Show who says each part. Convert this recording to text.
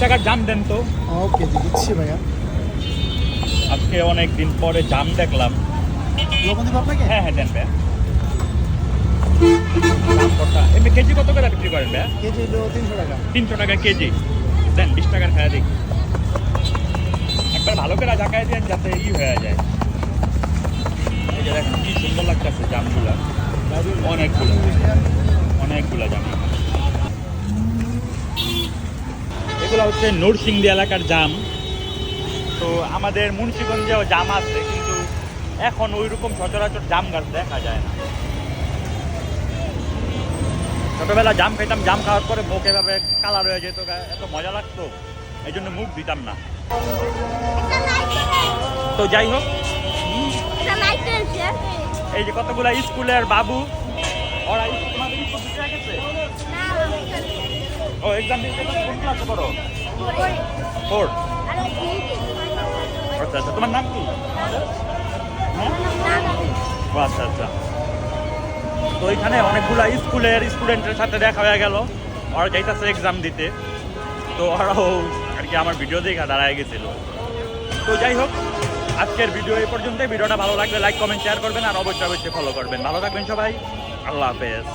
Speaker 1: টাকার জাম দেন তো।
Speaker 2: ওকে দিচ্ছি ভাইয়া।
Speaker 1: আজকে অনেক দিন পরে জাম দেখলাম।
Speaker 2: লবণ দিব আপনাকে?
Speaker 1: হ্যাঁ হ্যাঁ দেন ভাইয়া। জাম কটা এমনি কেজি কত করে বিক্রি করেন ভাইয়া?
Speaker 2: কেজি হলো 300 টাকা।
Speaker 1: 300 টাকা কেজি। দেন 20 টাকার খায়া দেখি। একবার ভালো করে ঝাঁকায় দেন যাতে হয়ে যায়। এই যে দেখেন কি সুন্দর লাগতেছে জামগুলা, অনেকগুলো অনেকগুলা জাম। এগুলো হচ্ছে নরসিংদী এলাকার জাম। তো আমাদের মুন্সিগঞ্জেও জাম আছে, কিন্তু এখন ওই রকম সচরাচর জাম গাছ দেখা যায় না। ছোটবেলা জাম খাইতাম, জাম খাওয়ার পরে মুখ এভাবে কালার হয়ে যেত, এত মজা লাগতো, এই জন্য মুখ দিতাম না। তো যাই হোক, এই যে কতগুলা স্কুলের বাবু, ওরা তোমাদের স্কুল দিতে গেছে। ও এক্সাম দিতে কোন ক্লাসে পড়ো? 4। আচ্ছা আচ্ছা, তোমার নাম কি? হ্যাঁ, ও আচ্ছা আচ্ছা। তো এখানে অনেকগুলা স্কুলের স্টুডেন্টের সাথে দেখা হয়ে গেল, ওরা যাইতেছে এক্সাম দিতে। তো ওরাও আর কি আমার ভিডিও দেখা দাঁড়ায় গেছিল। তো যাই হোক, আজকের ভিডিও এই পর্যন্তই। ভিডিওটা ভালো লাগলে লাইক কমেন্ট শেয়ার করবেন, আর অবশ্যই অবশ্যই ফলো করবেন। ভালো থাকবেন সবাই, আল্লাহ হাফেজ।